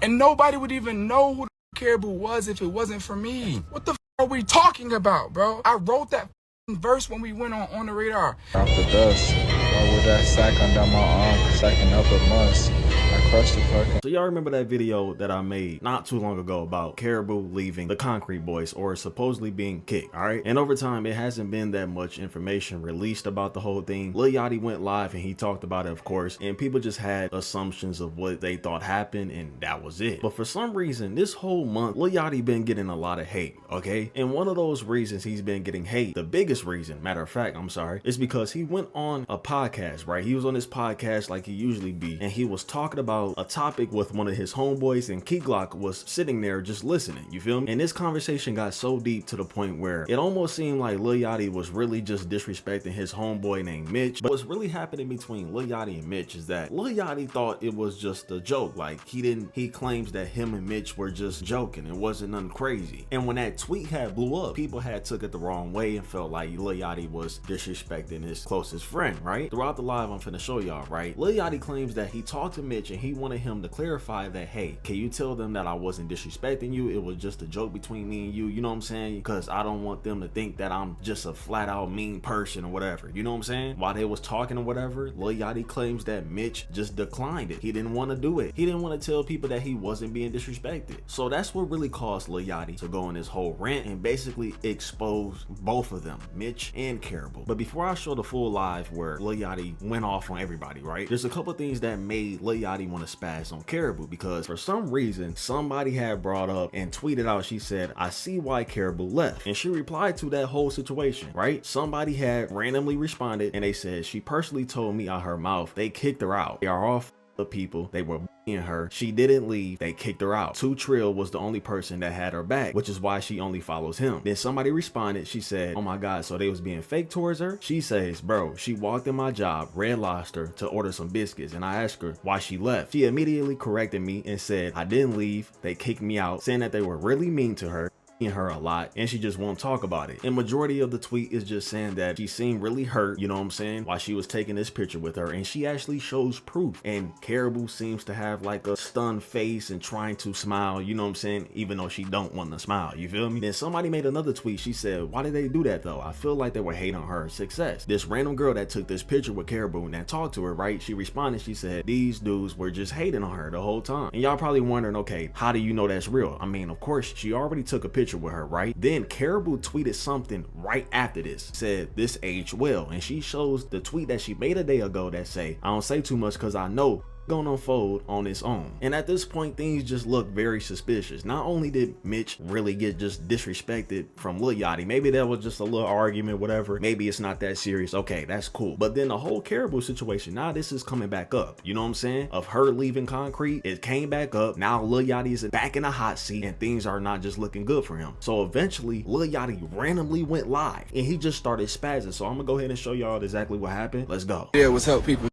And nobody would even know who the Caribou was if it wasn't for me. What the are we talking about, bro? I wrote that verse when we went on the radar. Off the dust, or with that sack under my arm, sacking up a must. I crushed the fucking. So y'all remember that video that I made not too long ago about Caribou leaving the Concrete Boys or supposedly being kicked, alright? And over time, it hasn't been that much information released about the whole thing. Lil Yachty went live and he talked about it, of course, and people just had assumptions of what they thought happened and that was it. But for some reason, this whole month, Lil Yachty been getting a lot of hate, okay? And one of those reasons he's been getting hate, the biggest reason, matter of fact, I'm sorry, is because he went on a podcast, right? He was on this podcast like he usually be, and he was talking about a topic with one of his homeboys, and Key Glock was sitting there just listening, you feel me? And this conversation got so deep to the point where it almost seemed like Lil Yachty was really just disrespecting his homeboy named Mitch. But what's really happening between Lil Yachty and Mitch is that Lil Yachty thought it was just a joke. Like he claims that him and Mitch were just joking. It wasn't nothing crazy. And when that tweet had blew up, people had took it the wrong way and felt like Lil Yachty was disrespecting his closest friend, right? Throughout the live, I'm finna show y'all, right? Lil Yachty claims that he talked to Mitch and he wanted him to clarify that, hey, can you tell them that I wasn't disrespecting you? It was just a joke between me and you know what I'm saying? Because I don't want them to think that I'm just a flat out mean person or whatever, you know what I'm saying? While they was talking or whatever, Lil Yachty claims that Mitch just declined it. He didn't want to do it. He didn't want to tell people that he wasn't being disrespected. So that's what really caused Lil Yachty to go on this whole rant and basically expose both of them, Mitch and Caribou. But before I show the full live where Lil Yachty went off on everybody, right? There's a couple things that made Lil Yachty want to spaz on Caribou, because for some reason somebody had brought up and tweeted out, she said, I see why Caribou left. And she replied to that whole situation, right? Somebody had randomly responded and they said, she personally told me out her mouth they kicked her out. They are all the people, they were in her, she didn't leave, they kicked her out. 2 Trill was the only person that had her back, which is why she only follows him. Then somebody responded, she said, oh my god, so they was being fake towards her? She says, bro, she walked in my job, Red Lobster, to order some biscuits, and I asked her why she left. She immediately corrected me and said I didn't leave, they kicked me out, saying that they were really mean to her, her a lot, and she just won't talk about it. And majority of the tweet is just saying that she seemed really hurt, you know what I'm saying, while she was taking this picture with her, and she actually shows proof. And Caribou seems to have like a stunned face and trying to smile, you know what I'm saying, even though she don't want to smile, you feel me? Then somebody made another tweet, she said, why did they do that though? I feel like they were hating on her success. This random girl that took this picture with Caribou and that talked to her, right, she responded, she said these dudes were just hating on her the whole time. And y'all probably wondering, okay, how do you know that's real? I mean, of course she already took a picture with her, right? Then Caribou tweeted something right after this, said this aged well, and she shows the tweet that she made a day ago that say, I don't say too much because I know gonna unfold on its own. And at this point, things just look very suspicious. Not only did Mitch really get just disrespected from Lil Yachty, maybe that was just a little argument, whatever, maybe it's not that serious, okay, that's cool. But then the whole Caribou situation, now this is coming back up, you know what I'm saying, of her leaving Concrete, it came back up. Now Lil Yachty is back in the hot seat and things are not just looking good for him. So eventually Lil Yachty randomly went live and he just started spazzing. So I'm gonna go ahead and show y'all exactly what happened. Let's go. Yeah, what's up, people?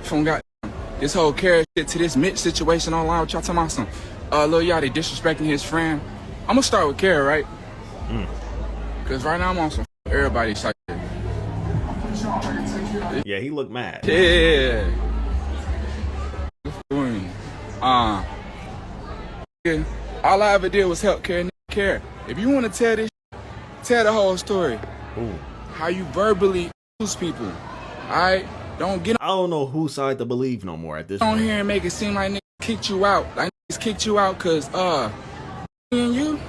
From got this whole Carrot shit to this Mitch situation online, what y'all talking about some Lil Yachty disrespecting his friend. I'm gonna start with Carrot, right? Cause right now I'm on some everybody type shit. Yeah, he looked mad. Yeah. Yeah. All I ever did was help Carrot. If you wanna tell this, tell the whole story. Ooh. How you verbally use people. Alright? Don't get I don't know whose side to believe no more at this point. on here and make it seem like niggas kicked you out. Like niggas kicked you out cause me and you.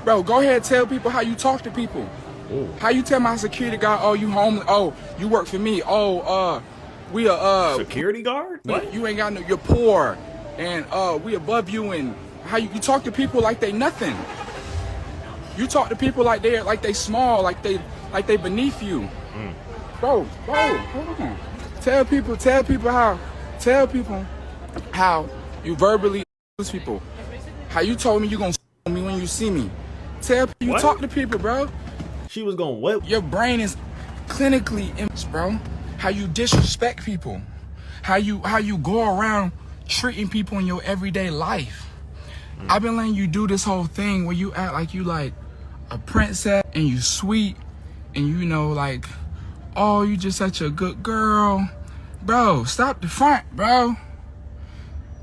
Bro, go ahead and tell people how you talk to people. Ooh. How you tell my security guard, oh, you homeless, oh, you work for me, oh, we are security guard? What? You ain't got no, you're poor and we above you, and how you talk to people like they nothing. You talk to people like they small, like they beneath you. Bro, hold on. Tell people how you verbally use people. How you told me you gonna me when you see me. Tell people you talk to people, bro. She was going what? Your brain is clinically imaged, bro. How you disrespect people. How you go around treating people in your everyday life. I've been letting you do this whole thing where you act like you like a princess and you sweet and you know like, oh, you just such a good girl. Bro, stop the front, bro.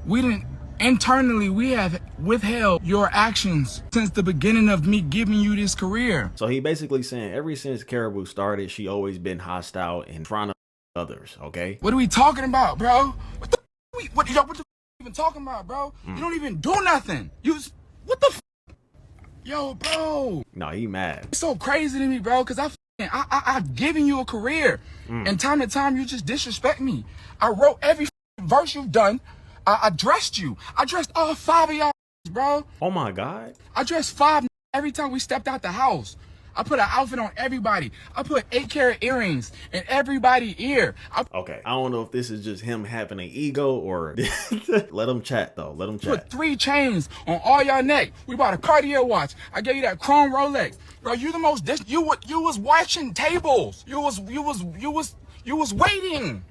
We didn't Internally, we have withheld your actions since the beginning of me giving you this career. So he basically saying ever since Caribou started, she always been hostile and trying to others, okay? What are we talking about, bro? What the even talking about, bro? You don't even do nothing. What the yo, bro? No, he mad. It's so crazy to me, bro, because I've given you a career. And time to time, you just disrespect me. I wrote every verse you've done. I dressed you. I dressed all 5 of y'all, bro. Oh my God. I dressed 5 every time we stepped out the house. I put an outfit on everybody. I put 8-carat earrings in everybody's ear. Okay, I don't know if this is just him having an ego or let him chat though. Let him chat. Put 3 chains on all y'all neck. We bought a Cartier watch. I gave you that chrome Rolex, bro. You the most. You was watching tables. You was waiting.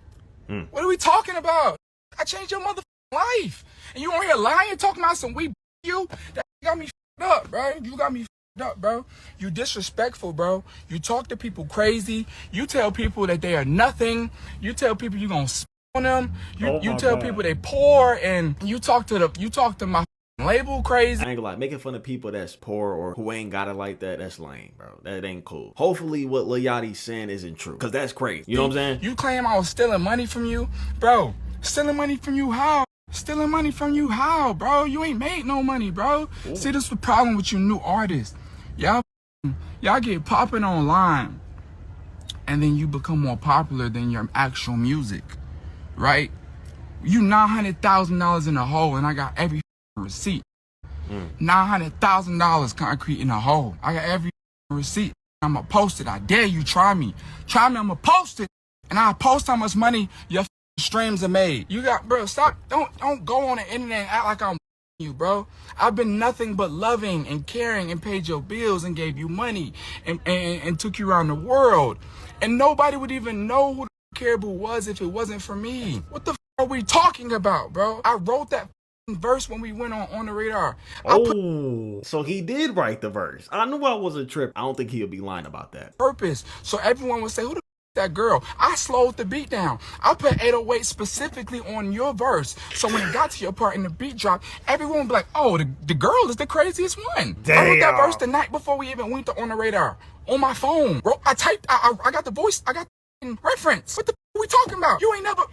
What are we talking about? I changed your motherfucking life, and you on here lying, talking about some we you. That got me up, bro. You got me up, bro. You disrespectful, bro. You talk to people crazy. You tell people that they are nothing. You tell people you gonna spit on them. You tell people they poor, and you talk to my label crazy. I ain't gonna lie, making fun of people that's poor or who ain't got it like that, that's lame, bro. That ain't cool. Hopefully what Lil Yachty's saying isn't true, because that's crazy. You know what I'm saying? You claim I was stealing money from you? Bro, stealing money from you how? Stealing money from you how, bro? You ain't made no money, bro. Ooh. See, this is the problem with you new artists. Y'all get popping online, and then you become more popular than your actual music, right? You $900,000 in a hole, and I got every receipt. $900,000 concrete in a hole. I got every receipt. I'ma post it. I dare you. Try me. I'ma post it, and I'll post how much money your streams are made. You got, bro. Stop. Don't go on the internet and act like I'm you, bro. I've been nothing but loving and caring and paid your bills and gave you money and took you around the world, and nobody would even know who the Caribou was if it wasn't for me. What the are we talking about, bro? I wrote that verse when we went on the radar. So he did write the verse. I knew I was a trip. I don't think he'll be lying about that. Purpose. So everyone would say, who the that girl? I slowed the beat down. I put 808 specifically on your verse. So when it got to your part in the beat drop, everyone would be like, oh, the girl is the craziest one. Damn. I wrote that verse the night before we even went on the radar. On my phone. Bro, I got the voice, I got the reference. What the are we talking about? You ain't never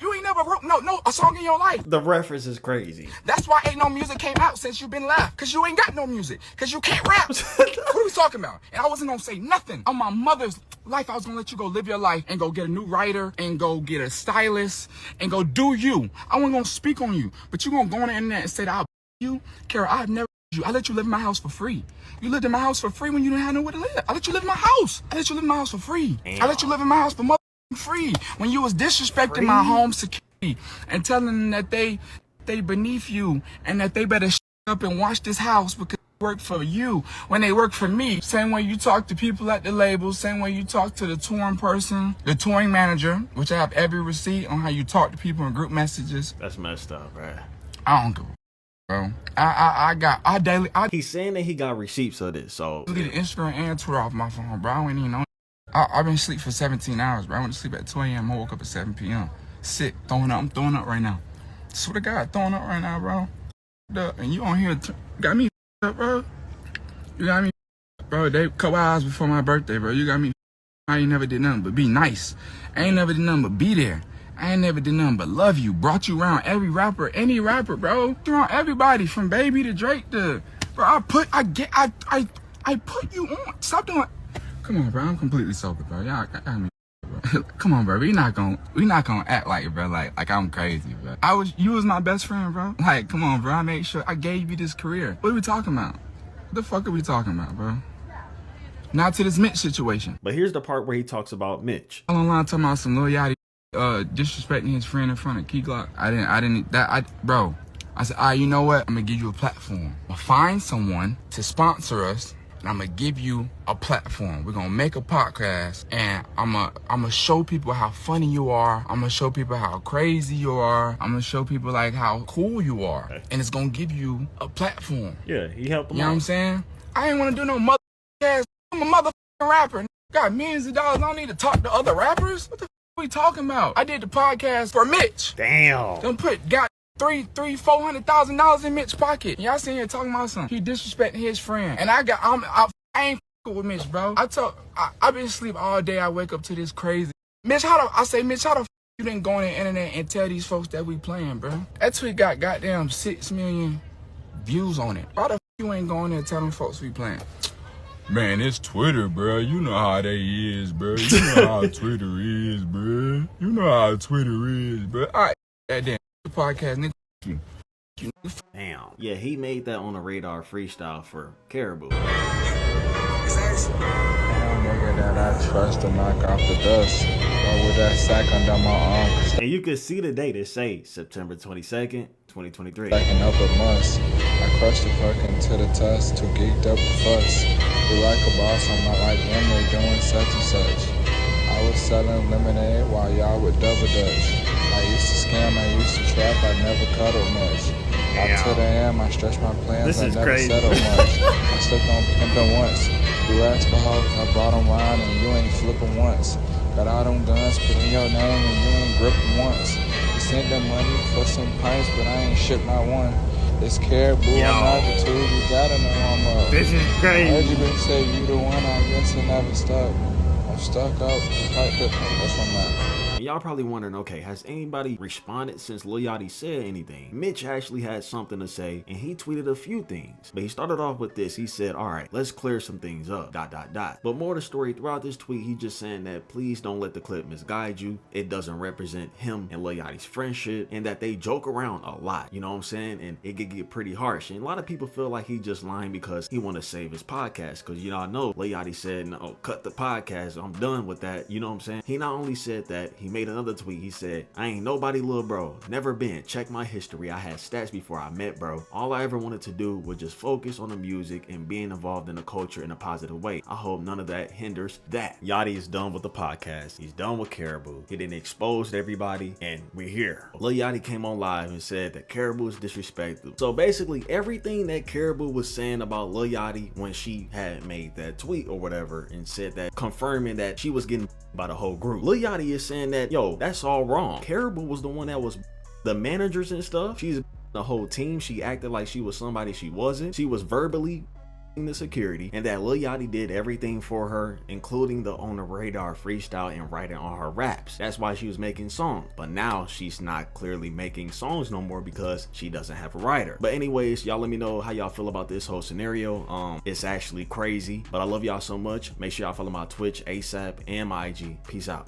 wrote no a song in your life. The reference is crazy. That's why ain't no music came out since you've been left. Cause you ain't got no music. Cause you can't rap. What are we talking about? And I wasn't gonna say nothing. On my mother's life, I was gonna let you go live your life and go get a new writer and go get a stylist and go do you. I wasn't gonna speak on you. But you gonna go on the internet and say that I'll you. Kara, I've never you. I let you live in my house for free. You lived in my house for free when you didn't have nowhere to live. I let you live in my house. I let you live in my house for free. Damn. I let you live in my house for free when you was disrespecting my home security and telling them that they beneath you and that they better shut up and watch this house because they work for you when they work for me. Same way you talk to people at the label, same way you talk to the touring person, the touring manager, which I have every receipt on how you talk to people in group messages. That's messed up, bro. I don't give a bro. He's saying that he got receipts of this, so I get Instagram and Twitter off my phone, bro. I ain't even know. I've been asleep for 17 hours, bro. I went to sleep at 2 a.m. I woke up at 7 p.m. Sick, throwing up. I'm throwing up right now. Swear to God, throwing up right now, bro. And you on here got me up, bro. You got me, bro. They couple hours before my birthday, bro. You got me. I ain't never did nothing but be nice. I ain't never did nothing but be there. I ain't never did nothing but love you. Brought you around every rapper, any rapper, bro. Around everybody from Baby to Drake to, bro. I put you on. Stop doing. Come on, bro. I'm completely sober, bro. Y'all got me, bro. Come on, bro. We not gonna act like it, bro. Like I'm crazy, bro. You was my best friend, bro. Like, come on, bro. I made sure I gave you this career. What are we talking about? What the fuck are we talking about, bro? Not to this Mitch situation. But here's the part where he talks about Mitch. Online talking about some Lil Yachty disrespecting his friend in front of Key Glock. Bro. I said, you know what? I'm gonna give you a platform. I'll find someone to sponsor us. And I'm gonna give you a platform. We're gonna make a podcast, and I'm gonna show people how funny you are. I'm gonna show people how crazy you are. I'm gonna show people like how cool you are, and it's gonna give you a platform. Yeah, he helped them. You know what I'm saying? I ain't wanna do no motherfucking. I'm a motherfucking rapper. Got millions of dollars. I don't need to talk to other rappers. What the f are we talking about? I did the podcast for Mitch. Damn. Don't put $400,000 in Mitch's pocket. Y'all sitting here talking about something. He disrespecting his friend. And I ain't f***ing with Mitch, bro. I been asleep all day. I wake up to this crazy. Mitch, how the f*** you didn't go on the internet and tell these folks that we playing, bro? That tweet got goddamn 6 million views on it. Why the f*** you ain't going there and tell them folks we playing? Man, it's Twitter, bro. You know how they is, bro. You know how Twitter is, bro. You know how Twitter is, bro. All right, that damn podcast, nigga. Damn. Yeah, he made that on the radar freestyle for Caribou. Damn nigga that I trust to knock off the dust. Or with that sack under my arm. And you can see the date. It say September 22nd, 2023. Stacking up a month. I crushed the fucking to the test. Too geeked up to fuss. You like a boss, I'm not like them. They doing such and such. I was selling lemonade while y'all would double dutch. I used to scam, I used to trap, I never cuddled much. Out to the end, I stretched my plans, I never settled much. I slipped on pimping once. You asked for hoes, I brought them wine and you ain't flipping once. Got all them guns, put in your name and you ain't gripping once. You sent them money for some pints, but I ain't shipped not one. It's Caribou and altitude, you gotta know I'm up. This is I crazy. heard you been say you the one, I guess it never stuck. I'm stuck up, that's from that. And y'all probably wondering, okay, has anybody responded since Lil Yachty said anything? Mitch actually had something to say, and he tweeted a few things. But he started off with this. He said, all right, let's clear some things up, ... But more to the story, throughout this tweet, he just saying that please don't let the clip misguide you. It doesn't represent him and Lil Yachty's friendship, and that they joke around a lot, you know what I'm saying? And it could get pretty harsh. And a lot of people feel like he just lying because he want to save his podcast. Because y'all know Lil Yachty said, no, cut the podcast. I'm done with that. You know what I'm saying? He not only said that, he made another tweet. He said, I ain't nobody little bro, never been. Check my history. I had stats before I met bro. All I ever wanted to do was just focus on the music and being involved in the culture in a positive way. I hope none of that hinders that. Yachty is done with the podcast. He's done with Caribou. He didn't expose everybody, and we're here. Lil Yachty came on live and said that Caribou is disrespectful. So basically everything that Caribou was saying about Lil Yachty when she had made that tweet or whatever and said that, confirming that she was getting by the whole group. Lil Yachty is saying that, yo, that's all wrong. Caribou was the one that was the managers and stuff. She's the whole team. She acted like she was somebody she wasn't. She was verbally the security, and that Lil Yachty did everything for her, including the on the radar freestyle and writing on her raps. That's why she was making songs. But now she's not clearly making songs no more because she doesn't have a writer. But anyways, y'all let me know how y'all feel about this whole scenario. It's actually crazy, but I love y'all so much. Make sure y'all follow my Twitch, ASAP, and my IG. Peace out.